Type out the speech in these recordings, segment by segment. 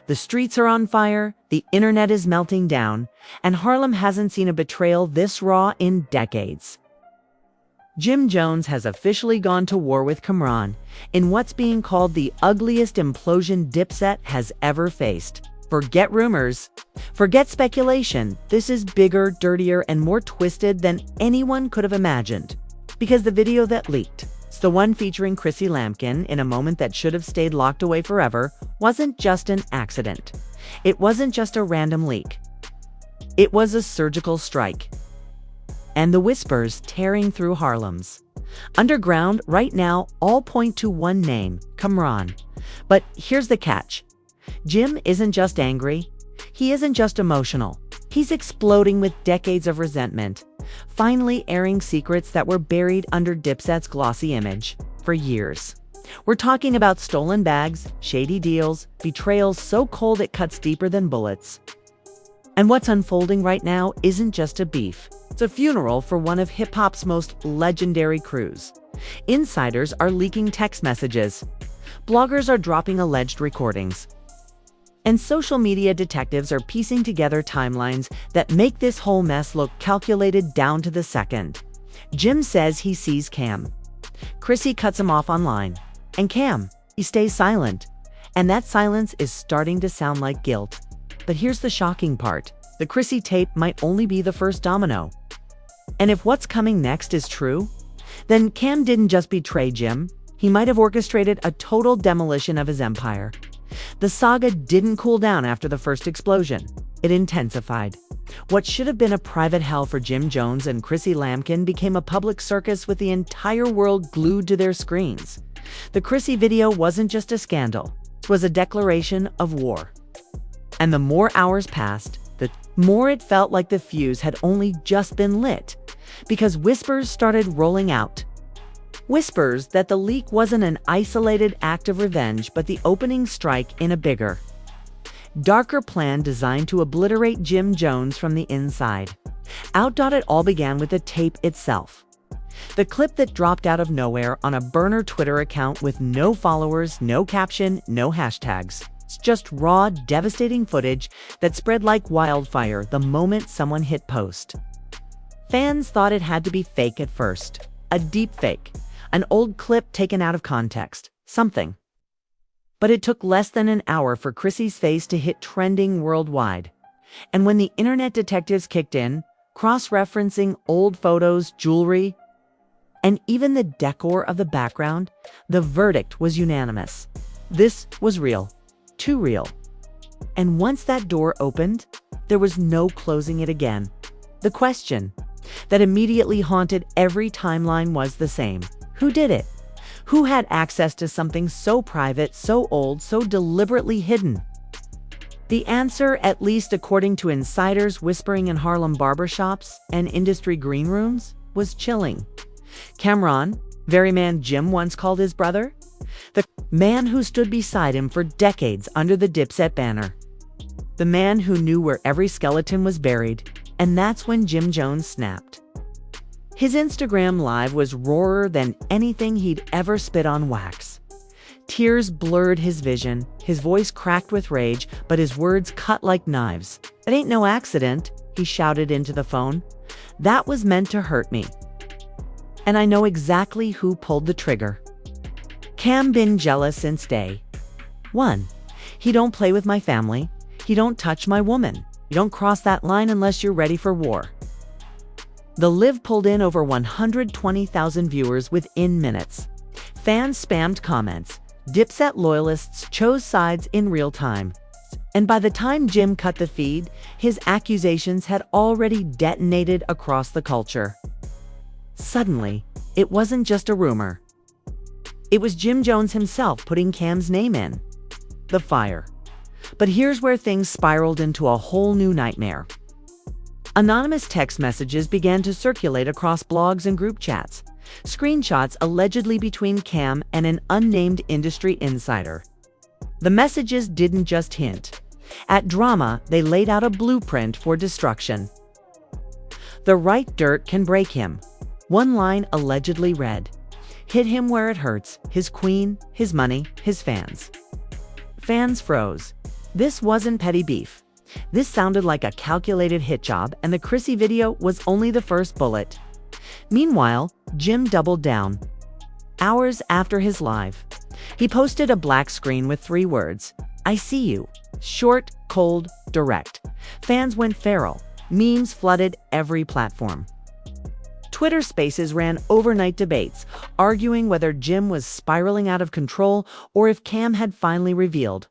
The streets are on fire, the internet is melting down, and Harlem hasn't seen a betrayal this raw in decades. Jim Jones has officially gone to war with Cam'ron in what's being called the ugliest implosion Dipset has ever faced. Forget rumors. Forget speculation. This is bigger, dirtier, and more twisted than anyone could have imagined. Because the video that leaked, it's the one featuring Chrissy Lampkin in a moment that should have stayed locked away forever, wasn't just an accident. It wasn't just a random leak. It was a surgical strike. And the whispers tearing through Harlem's underground right now all point to one name, Cam'ron. But here's the catch. Jim isn't just angry. He isn't just emotional. He's exploding with decades of resentment, finally airing secrets that were buried under Dipset's glossy image for years. We're talking about stolen bags, shady deals, betrayals so cold it cuts deeper than bullets. And what's unfolding right now isn't just a beef. It's a funeral for one of hip-hop's most legendary crews. Insiders are leaking text messages. Bloggers are dropping alleged recordings. And social media detectives are piecing together timelines that make this whole mess look calculated down to the second. Jim says he sees Cam. Chrissy cuts him off online. And Cam, he stays silent. And that silence is starting to sound like guilt. But here's the shocking part. The Chrissy tape might only be the first domino. And if what's coming next is true, then Cam didn't just betray Jim. He might have orchestrated a total demolition of his empire. The saga didn't cool down after the first explosion. It intensified. What should have been a private hell for Jim Jones and Chrissy Lampkin became a public circus with the entire world glued to their screens. The Chrissy video wasn't just a scandal. It was a declaration of war. And the more hours passed, the more it felt like the fuse had only just been lit, because whispers started rolling out. Whispers that the leak wasn't an isolated act of revenge, but the opening strike in a bigger, darker plan designed to obliterate Jim Jones from the inside. It all began with the tape itself. The clip that dropped out of nowhere on a burner Twitter account with no followers, no caption, no hashtags. It's just raw, devastating footage that spread like wildfire the moment someone hit post. Fans thought it had to be fake at first. A deep fake. An old clip taken out of context. Something. But it took less than an hour for Chrissy's face to hit trending worldwide. And when the internet detectives kicked in, cross-referencing old photos, jewelry, and even the decor of the background, the verdict was unanimous. This was real. Too real. And once that door opened, there was no closing it again. The question that immediately haunted every timeline was the same. Who did it? Who had access to something so private, so old, so deliberately hidden? The answer, at least according to insiders whispering in Harlem barbershops and industry green rooms, was chilling. Cam'ron, very man Jim once called his brother, the man who stood beside him for decades under the Dipset banner, the man who knew where every skeleton was buried, and that's when Jim Jones snapped. His Instagram Live was rawer than anything he'd ever spit on wax. Tears blurred his vision, his voice cracked with rage, but his words cut like knives. "It ain't no accident," he shouted into the phone. "That was meant to hurt me. And I know exactly who pulled the trigger. Cam been jealous since day one. He don't play with my family. He don't touch my woman. You don't cross that line unless you're ready for war." The Live pulled in over 120,000 viewers within minutes. Fans spammed comments. Dipset loyalists chose sides in real time. And by the time Jim cut the feed, his accusations had already detonated across the culture. Suddenly, it wasn't just a rumor. It was Jim Jones himself putting Cam's name in the fire. But here's where things spiraled into a whole new nightmare. Anonymous text messages began to circulate across blogs and group chats. Screenshots allegedly between Cam and an unnamed industry insider. The messages didn't just hint at drama, they laid out a blueprint for destruction. "The right dirt can break him." One line allegedly read, "Hit him where it hurts, his queen, his money, his fans." Fans froze. This wasn't petty beef. This sounded like a calculated hit job, and the Chrissy video was only the first bullet. Meanwhile, Jim doubled down. Hours after his live, he posted a black screen with 3 words, "I see you." Short, cold, direct. Fans went feral. Memes flooded every platform. Twitter Spaces ran overnight debates, arguing whether Jim was spiraling out of control or if Cam had finally revealed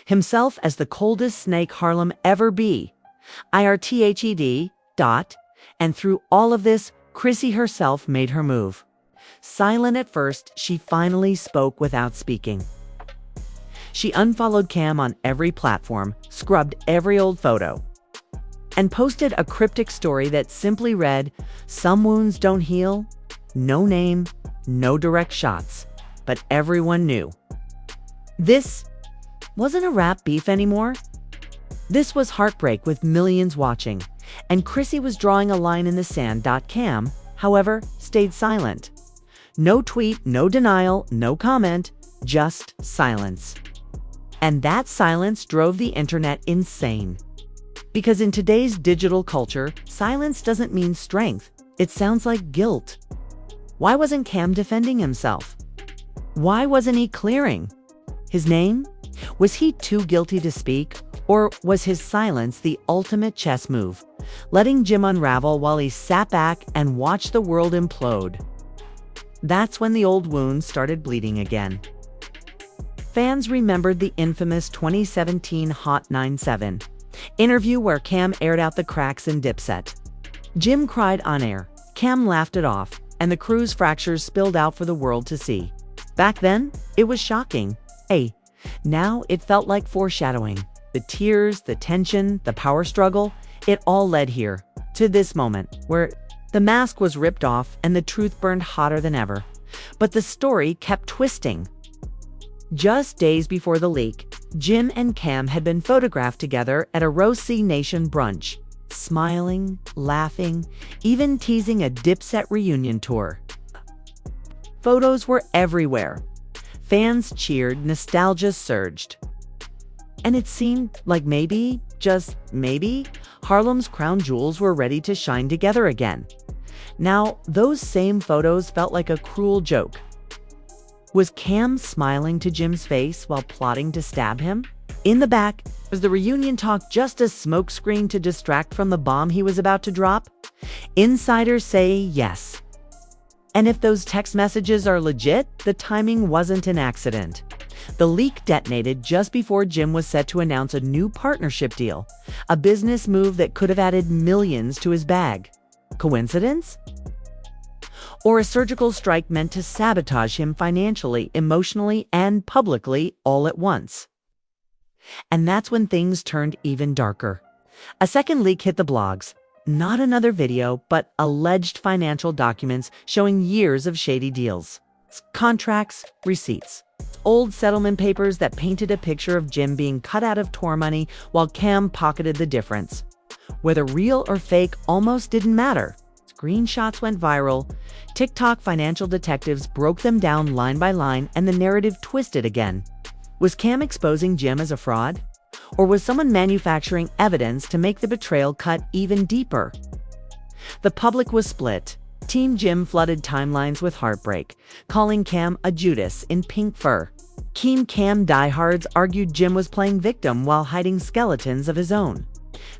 himself as the coldest snake Harlem ever be. IRTHED. And through all of this, Chrissy herself made her move. Silent at first, she finally spoke without speaking. She unfollowed Cam on every platform, scrubbed every old photo, and posted a cryptic story that simply read, "Some wounds don't heal." No name, no direct shots, but everyone knew. This wasn't a rap beef anymore. This was heartbreak with millions watching, and Chrissy was drawing a line in the sand. Cam, however, stayed silent. No tweet, no denial, no comment, just silence. And that silence drove the internet insane. Because in today's digital culture, silence doesn't mean strength. It sounds like guilt. Why wasn't Cam defending himself? Why wasn't he clearing his name? Was he too guilty to speak? Or was his silence the ultimate chess move, letting Jim unravel while he sat back and watched the world implode? That's when the old wounds started bleeding again. Fans remembered the infamous 2017 Hot 97 interview where Cam aired out the cracks in Dipset. Jim cried on air, Cam laughed it off, and the crew's fractures spilled out for the world to see. Back then, it was shocking. Now it felt like foreshadowing. The tears, the tension, the power struggle, it all led here, to this moment, where the mask was ripped off and the truth burned hotter than ever. But the story kept twisting. Just days before the leak, Jim and Cam had been photographed together at a Rosie Nation brunch, smiling, laughing, even teasing a Dipset reunion tour. Photos were everywhere. Fans cheered, nostalgia surged. And it seemed like maybe, just maybe, Harlem's crown jewels were ready to shine together again. Now, those same photos felt like a cruel joke. Was Cam smiling to Jim's face while plotting to stab him? In the back, was the reunion talk just a smokescreen to distract from the bomb he was about to drop? Insiders say yes. And if those text messages are legit, the timing wasn't an accident. The leak detonated just before Jim was set to announce a new partnership deal, a business move that could have added millions to his bag. Coincidence? Or a surgical strike meant to sabotage him financially, emotionally, and publicly all at once? And that's when things turned even darker. A second leak hit the blogs. Not another video, but alleged financial documents showing years of shady deals. Contracts, receipts, old settlement papers that painted a picture of Jim being cut out of tour money while Cam pocketed the difference. Whether real or fake almost didn't matter. Screenshots went viral. TikTok financial detectives broke them down line by line, and the narrative twisted again. Was Cam exposing Jim as a fraud? Or was someone manufacturing evidence to make the betrayal cut even deeper? The public was split. Team Jim flooded timelines with heartbreak, calling Cam a Judas in pink fur. Team Cam diehards argued Jim was playing victim while hiding skeletons of his own.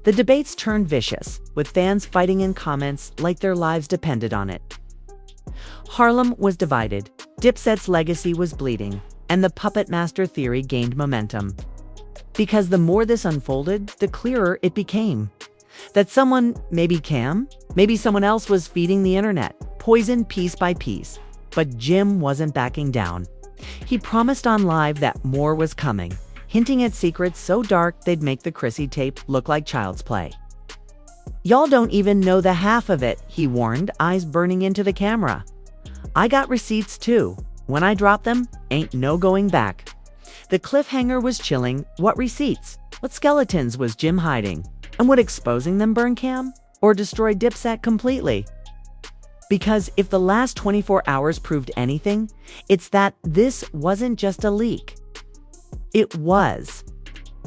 The debates turned vicious, with fans fighting in comments like their lives depended on it. Harlem was divided, Dipset's legacy was bleeding, and the puppet master theory gained momentum. Because the more this unfolded, the clearer it became. That someone, maybe Cam, maybe someone else, was feeding the internet, poisoned piece by piece. But Jim wasn't backing down. He promised on live that more was coming, hinting at secrets so dark they'd make the Chrissy tape look like child's play. "Y'all don't even know the half of it," he warned, eyes burning into the camera. "I got receipts too. When I drop them, ain't no going back." The cliffhanger was chilling. What receipts? What skeletons was Jim hiding? And would exposing them burn Cam? Or destroy Dipset completely? Because if the last 24 hours proved anything, it's that this wasn't just a leak. It was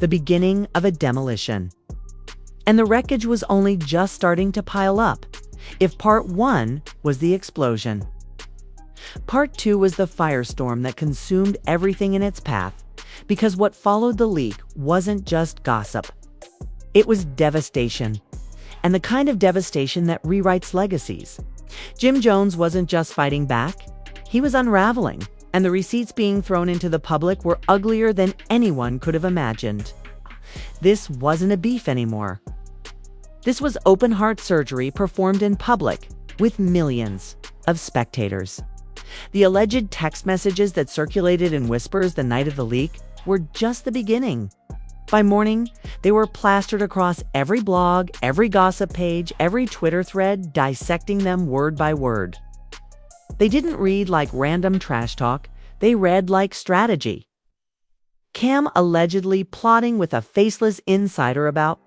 the beginning of a demolition. And the wreckage was only just starting to pile up. If part 1 was the explosion, part 2 was the firestorm that consumed everything in its path, because what followed the leak wasn't just gossip. It was devastation, and the kind of devastation that rewrites legacies. Jim Jones wasn't just fighting back, he was unraveling, and the receipts being thrown into the public were uglier than anyone could have imagined. This wasn't a beef anymore. This was open-heart surgery performed in public, with millions of spectators. The alleged text messages that circulated in whispers the night of the leak were just the beginning. By morning, they were plastered across every blog, every gossip page, every Twitter thread, dissecting them word by word. They didn't read like random trash talk, they read like strategy. Cam allegedly plotting with a faceless insider about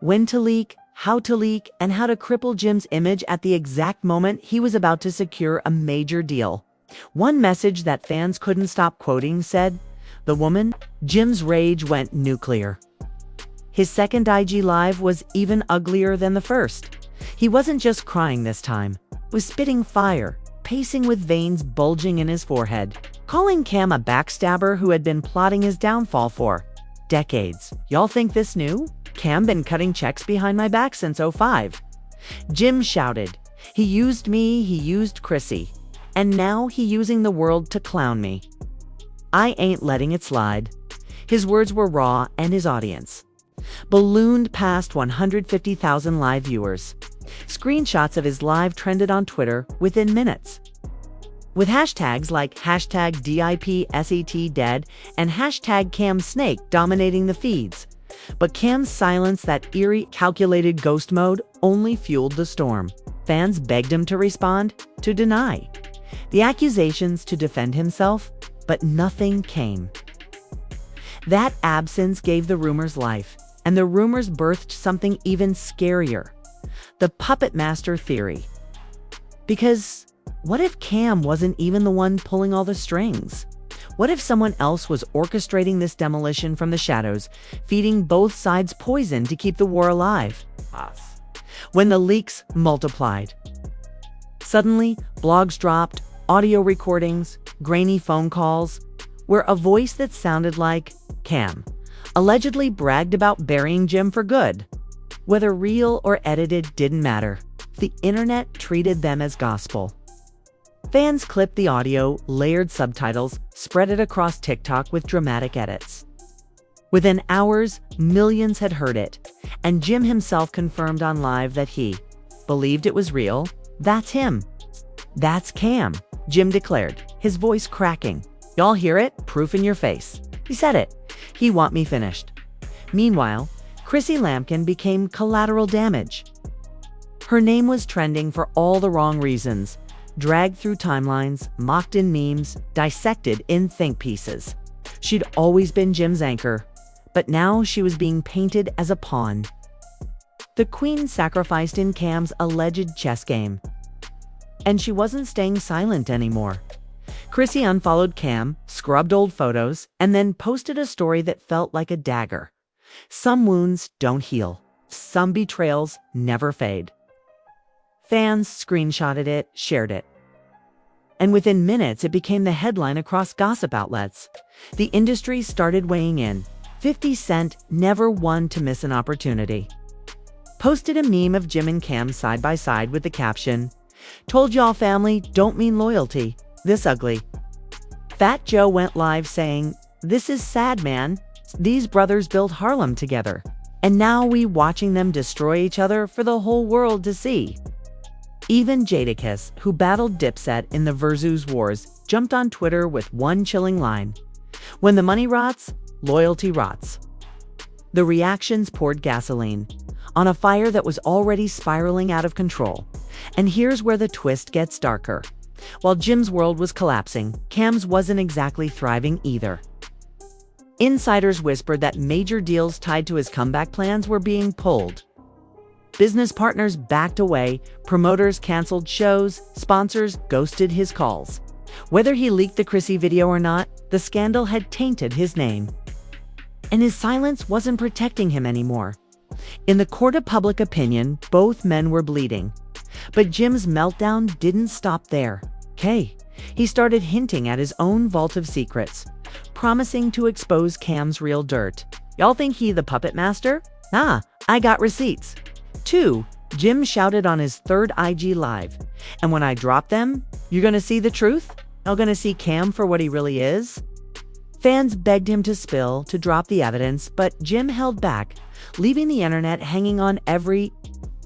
when to leak, how to leak, and how to cripple Jim's image at the exact moment he was about to secure a major deal. One message that fans couldn't stop quoting said, "The woman." Jim's rage went nuclear. His second IG Live was even uglier than the first. He wasn't just crying this time, he was spitting fire, pacing with veins bulging in his forehead, calling Cam a backstabber who had been plotting his downfall for decades. "Y'all think this new? Cam been cutting checks behind my back since '05. Jim shouted, "He used me, he used Chrissy, and now he using the world to clown me. I ain't letting it slide." His words were raw, and his audience ballooned past 150,000 live viewers. Screenshots of his live trended on Twitter within minutes, with hashtags like hashtag #DIPSETDead and hashtag #CamSnake dominating the feeds. But Cam's silence, that eerie, calculated ghost mode, only fueled the storm. Fans begged him to respond, to deny the accusations, to defend himself, but nothing came. That absence gave the rumors life, and the rumors birthed something even scarier: the puppet master theory. Because what if Cam wasn't even the one pulling all the strings? What if someone else was orchestrating this demolition from the shadows, feeding both sides poison to keep the war alive? When the leaks multiplied, suddenly blogs dropped, audio recordings, grainy phone calls, where a voice that sounded like Cam allegedly bragged about burying Jim for good. Whether real or edited didn't matter. The internet treated them as gospel. Fans clipped the audio, layered subtitles, spread it across TikTok with dramatic edits. Within hours, millions had heard it, and Jim himself confirmed on live that he believed it was real. "That's him. That's Cam," Jim declared, his voice cracking. "Y'all hear it? Proof in your face. He said it. He want me finished." Meanwhile, Chrissy Lampkin became collateral damage. Her name was trending for all the wrong reasons, dragged through timelines, mocked in memes, dissected in think pieces. She'd always been Jim's anchor, but now she was being painted as a pawn. The queen sacrificed in Cam's alleged chess game. And she wasn't staying silent anymore. Chrissy unfollowed Cam, scrubbed old photos, and then posted a story that felt like a dagger. Some wounds don't heal. Some betrayals never fade. Fans screenshotted it, shared it. And within minutes, it became the headline across gossip outlets. The industry started weighing in. 50 Cent, never one to miss an opportunity, posted a meme of Jim and Cam side by side with the caption, "Told y'all family don't mean loyalty. This ugly." Fat Joe went live saying, "This is sad, man. These brothers built Harlem together, and now we watching them destroy each other for the whole world to see." Even Jadakiss, who battled Dipset in the Versus Wars, jumped on Twitter with one chilling line: "When the money rots, loyalty rots." The reactions poured gasoline on a fire that was already spiraling out of control. And here's where the twist gets darker. While Jim's world was collapsing, Cam's wasn't exactly thriving either. Insiders whispered that major deals tied to his comeback plans were being pulled. Business partners backed away, promoters canceled shows, sponsors ghosted his calls. Whether he leaked the Chrissy video or not, the scandal had tainted his name. and his silence wasn't protecting him anymore. In the court of public opinion, both men were bleeding. But Jim's meltdown didn't stop there. He started hinting at his own vault of secrets, promising to expose Cam's real dirt. Y'all think he the puppet master? Nah, I got receipts. 2. Jim shouted on his third IG Live. And when I drop them, you're gonna see the truth? Y'all gonna see Cam for what he really is? Fans begged him to drop the evidence, but Jim held back, leaving the internet hanging on every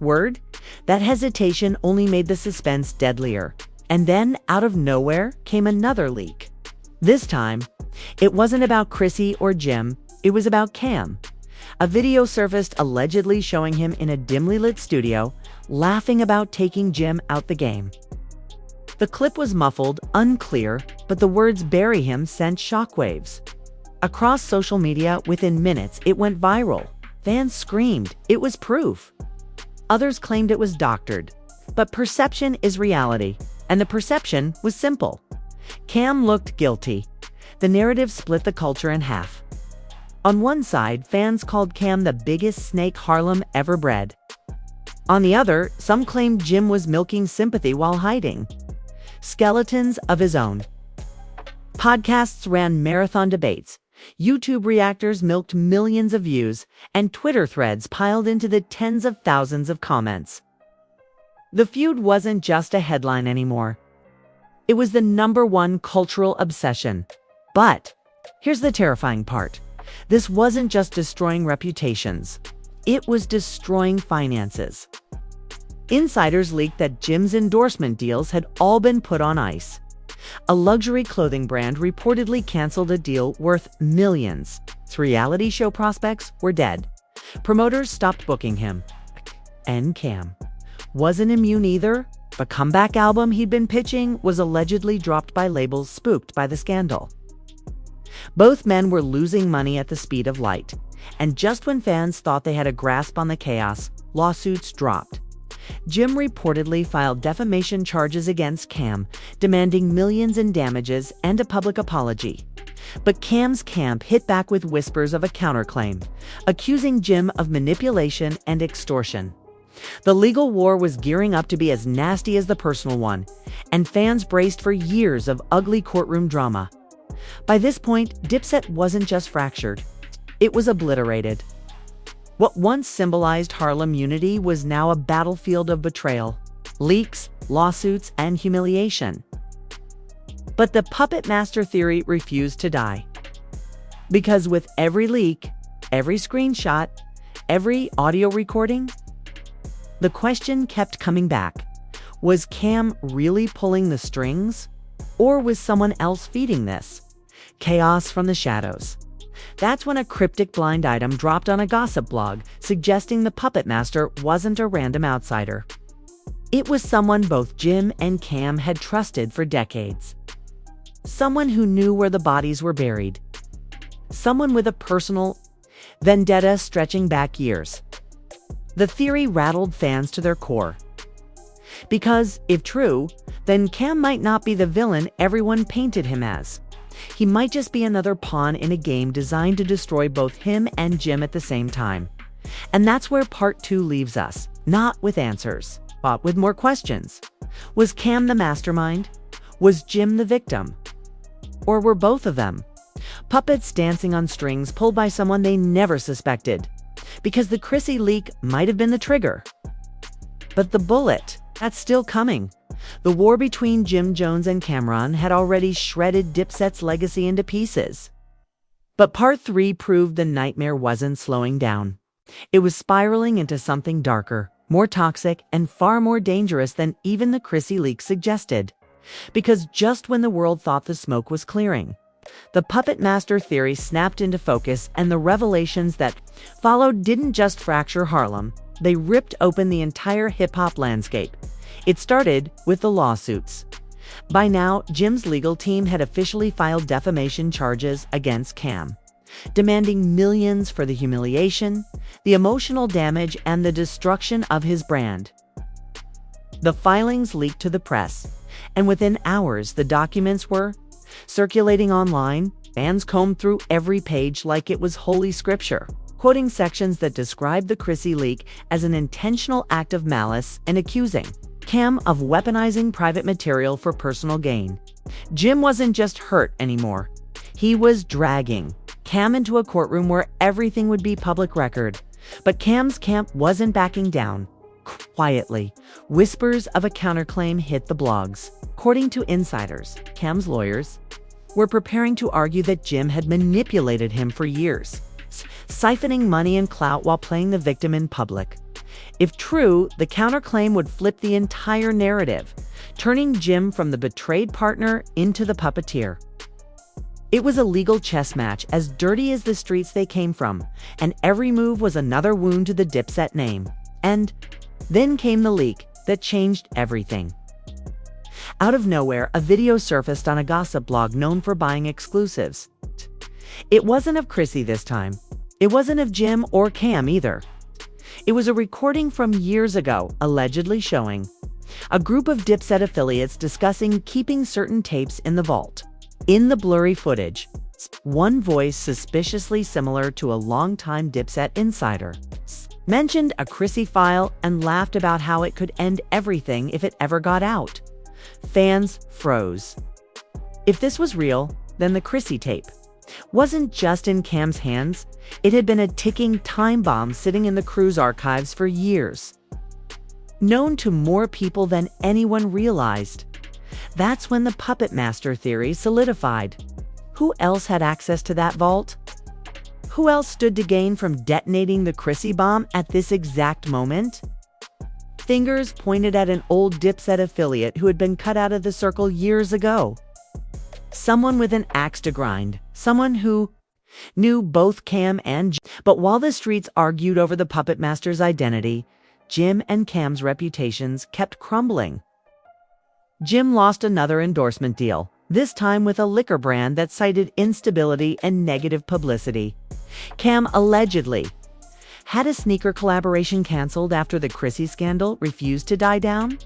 word. That hesitation only made the suspense deadlier. And then, out of nowhere, came another leak. This time, it wasn't about Chrissy or Jim, it was about Cam. A video surfaced allegedly showing him in a dimly lit studio, laughing about taking Jim out the game. The clip was muffled, unclear, but the words "bury him" sent shockwaves. Across social media, within minutes, it went viral. Fans screamed, it was proof. Others claimed it was doctored. But perception is reality, and the perception was simple. Cam looked guilty. The narrative split the culture in half. On one side, fans called Cam the biggest snake Harlem ever bred. On the other, some claimed Jim was milking sympathy while hiding skeletons of his own. Podcasts ran marathon debates, YouTube reactors milked millions of views, and Twitter threads piled into the tens of thousands of comments. The feud wasn't just a headline anymore. It was the #1 cultural obsession. But here's the terrifying part. This wasn't just destroying reputations. It was destroying finances. Insiders leaked that Jim's endorsement deals had all been put on ice. A luxury clothing brand reportedly canceled a deal worth millions. His reality show prospects were dead. Promoters stopped booking him. And Cam wasn't immune either. The comeback album he'd been pitching was allegedly dropped by labels spooked by the scandal. Both men were losing money at the speed of light. And just when fans thought they had a grasp on the chaos, lawsuits dropped. Jim reportedly filed defamation charges against Cam, demanding millions in damages and a public apology. But Cam's camp hit back with whispers of a counterclaim, accusing Jim of manipulation and extortion. The legal war was gearing up to be as nasty as the personal one, and fans braced for years of ugly courtroom drama. By this point, Dipset wasn't just fractured, it was obliterated. What once symbolized Harlem unity was now a battlefield of betrayal, leaks, lawsuits, and humiliation. But the puppet master theory refused to die. Because with every leak, every screenshot, every audio recording, the question kept coming back. Was Cam really pulling the strings? Or was someone else feeding this chaos from the shadows? That's when a cryptic blind item dropped on a gossip blog, suggesting the puppet master wasn't a random outsider. It was someone both Jim and Cam had trusted for decades. Someone who knew where the bodies were buried. Someone with a personal vendetta stretching back years. The theory rattled fans to their core. Because, if true, then Cam might not be the villain everyone painted him as. He might just be another pawn in a game designed to destroy both him and Jim at the same time. And that's where part 2 leaves us, not with answers, but with more questions. Was Cam the mastermind? Was Jim the victim? Or were both of them puppets dancing on strings pulled by someone they never suspected? Because the Chrissy leak might have been the trigger. But the bullet, that's still coming. The war between Jim Jones and Cameron had already shredded Dipset's legacy into pieces. But part 3 proved the nightmare wasn't slowing down. It was spiraling into something darker, more toxic, and far more dangerous than even the Chrissy leak suggested. Because just when the world thought the smoke was clearing, the puppet master theory snapped into focus, and the revelations that followed didn't just fracture Harlem, they ripped open the entire hip-hop landscape. It started with the lawsuits. By now, Jim's legal team had officially filed defamation charges against Cam, demanding millions for the humiliation, the emotional damage, and the destruction of his brand. The filings leaked to the press, and within hours the documents were circulating online, Fans combed through every page like it was holy scripture, quoting sections that described the Chrissy leak as an intentional act of malice and accusing Cam of weaponizing private material for personal gain. Jim wasn't just hurt anymore. He was dragging Cam into a courtroom where everything would be public record. But Cam's camp wasn't backing down. Quietly, whispers of a counterclaim hit the blogs. According to insiders, Cam's lawyers were preparing to argue that Jim had manipulated him for years, siphoning money and clout while playing the victim in public. If true, the counterclaim would flip the entire narrative, turning Jim from the betrayed partner into the puppeteer. It was a legal chess match as dirty as the streets they came from, and every move was another wound to the Dipset name. And then came the leak that changed everything. Out of nowhere, a video surfaced on a gossip blog known for buying exclusives. It wasn't of Chrissy this time. It wasn't of Jim or Cam either. It was a recording from years ago, allegedly showing a group of Dipset affiliates discussing keeping certain tapes in the vault. In the blurry footage, one voice suspiciously similar to a longtime Dipset insider mentioned a Chrissy file and laughed about how it could end everything if it ever got out. Fans froze. If this was real, then the Chrissy tape wasn't just in Cam's hands, it had been a ticking time bomb sitting in the crew's archives for years. Known to more people than anyone realized. That's when the puppet master theory solidified. Who else had access to that vault? Who else stood to gain from detonating the Chrissy bomb at this exact moment? Fingers pointed at an old Dipset affiliate who had been cut out of the circle years ago. Someone with an axe to grind. Someone who knew both Cam and Jim. But while the streets argued over the puppet master's identity, Jim and Cam's reputations kept crumbling. Jim lost another endorsement deal, this time with a liquor brand that cited instability and negative publicity. Cam allegedly had a sneaker collaboration canceled after the Chrissy scandal refused to die down.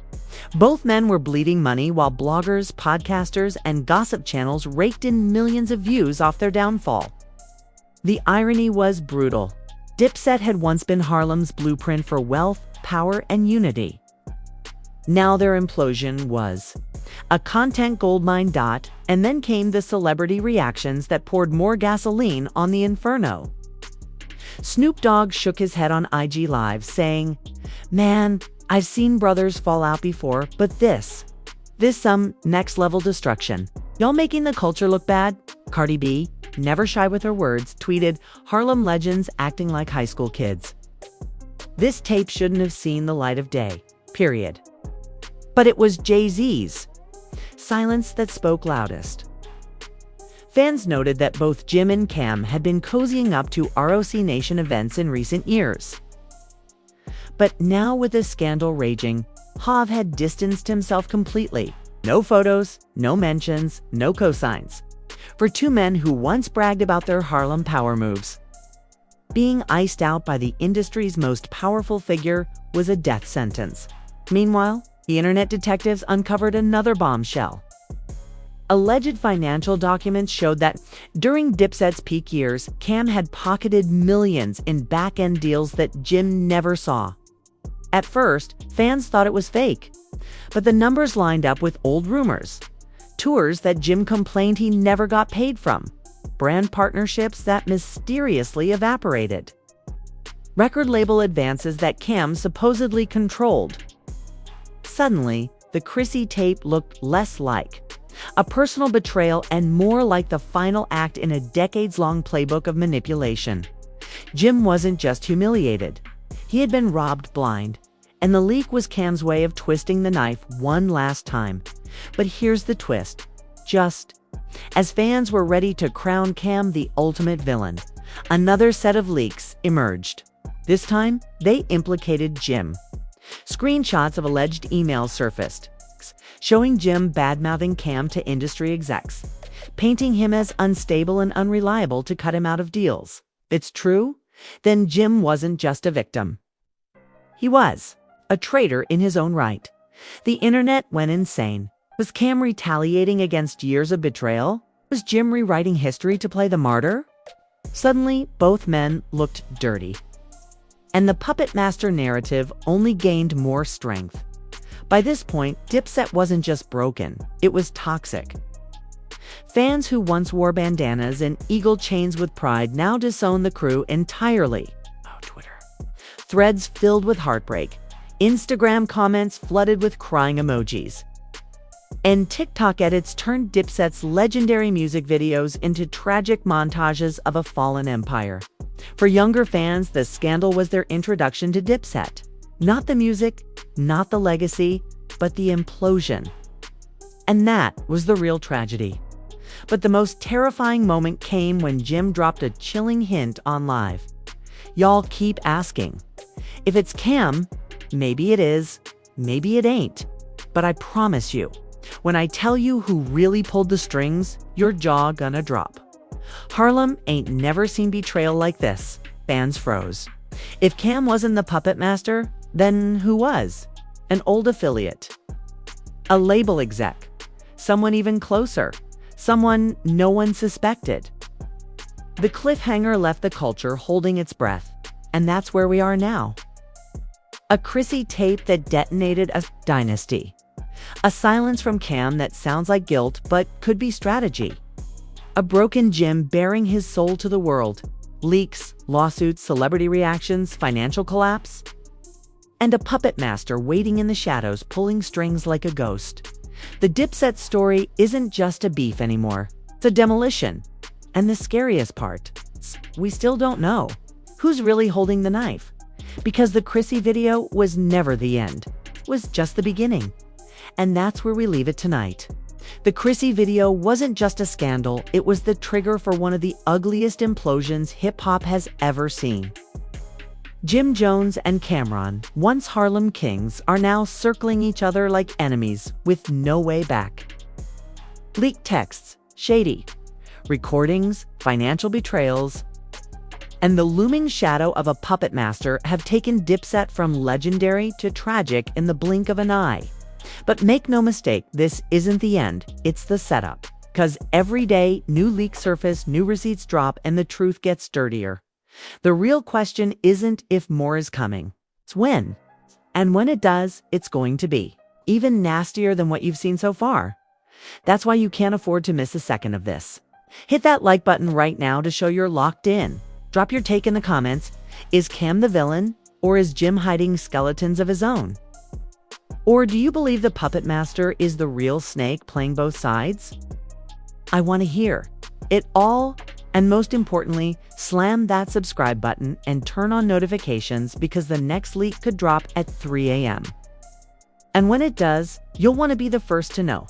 Both men were bleeding money while bloggers, podcasters, and gossip channels raked in millions of views off their downfall. The irony was brutal. Dipset had once been Harlem's blueprint for wealth, power, and unity. Now their implosion was a content goldmine. And then came the celebrity reactions that poured more gasoline on the inferno. Snoop Dogg shook his head on IG Live, saying, "Man, I've seen brothers fall out before, but this next level destruction. Y'all making the culture look bad?" Cardi B, never shy with her words, tweeted, "Harlem legends acting like high school kids. This tape shouldn't have seen the light of day, period." But it was Jay-Z's silence that spoke loudest. Fans noted that both Jim and Cam had been cozying up to ROC Nation events in recent years. But now with the scandal raging, Hav had distanced himself completely. No photos, no mentions, no cosigns. For two men who once bragged about their Harlem power moves. Being iced out by the industry's most powerful figure was a death sentence. Meanwhile, the internet detectives uncovered another bombshell. Alleged financial documents showed that during Dipset's peak years, Cam had pocketed millions in back-end deals that Jim never saw. At first, fans thought it was fake, but the numbers lined up with old rumors. Tours that Jim complained he never got paid from. Brand partnerships that mysteriously evaporated. Record label advances that Cam supposedly controlled. Suddenly, the Chrissy tape looked less like a personal betrayal and more like the final act in a decades-long playbook of manipulation. Jim wasn't just humiliated. He had been robbed blind, and the leak was Cam's way of twisting the knife one last time. But here's the twist. Just as fans were ready to crown Cam the ultimate villain, another set of leaks emerged. This time, they implicated Jim. Screenshots of alleged emails surfaced, showing Jim bad-mouthing Cam to industry execs, painting him as unstable and unreliable to cut him out of deals. If it's true, then Jim wasn't just a victim. He was a traitor in his own right. The internet went insane. Was Cam retaliating against years of betrayal? Was Jim rewriting history to play the martyr? Suddenly, both men looked dirty. And the puppet master narrative only gained more strength. By this point, Dipset wasn't just broken, it was toxic. Fans who once wore bandanas and eagle chains with pride now disown the crew entirely. Oh, Twitter. Threads filled with heartbreak. Instagram comments flooded with crying emojis. And TikTok edits turned Dipset's legendary music videos into tragic montages of a fallen empire. For younger fans, the scandal was their introduction to Dipset. Not the music, not the legacy, but the implosion. And that was the real tragedy. But the most terrifying moment came when Jim dropped a chilling hint on Live. Y'all keep asking. If it's Cam, maybe it is, maybe it ain't. But I promise you, when I tell you who really pulled the strings, your jaw gonna drop. Harlem ain't never seen betrayal like this. Fans froze. If Cam wasn't the puppet master, then who was? An old affiliate. A label exec. Someone even closer. Someone no one suspected. The cliffhanger left the culture holding its breath. And that's where we are now. A Chrissy tape that detonated a dynasty. A silence from Cam that sounds like guilt but could be strategy. A broken Jim bearing his soul to the world. Leaks, lawsuits, celebrity reactions, financial collapse. And a puppet master waiting in the shadows pulling strings like a ghost. The Dipset story isn't just a beef anymore. It's a demolition. And the scariest part, we still don't know who's really holding the knife. Because the Chrissy video was never the end. It was just the beginning. And that's where we leave it tonight. The Chrissy video wasn't just a scandal, it was the trigger for one of the ugliest implosions hip-hop has ever seen. Jim Jones and Cameron, once Harlem kings, are now circling each other like enemies with no way back. Leaked texts, shady. Recordings, financial betrayals, and the looming shadow of a puppet master have taken Dipset from legendary to tragic in the blink of an eye. But make no mistake, this isn't the end, it's the setup. 'Cause every day, new leaks surface, new receipts drop, and the truth gets dirtier. The real question isn't if more is coming, it's when. And when it does, it's going to be even nastier than what you've seen so far. That's why you can't afford to miss a second of this. Hit that like button right now to show you're locked in. Drop your take in the comments. Is Cam the villain, or is Jim hiding skeletons of his own? Or do you believe the puppet master is the real snake playing both sides? I want to hear it all, and most importantly, slam that subscribe button and turn on notifications because the next leak could drop at 3 a.m. And when it does, you'll want to be the first to know.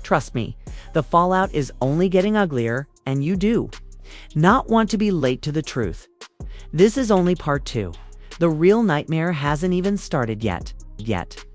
Trust me, the fallout is only getting uglier, and you do not want to be late to the truth. This is only part 2. The real nightmare hasn't even started yet.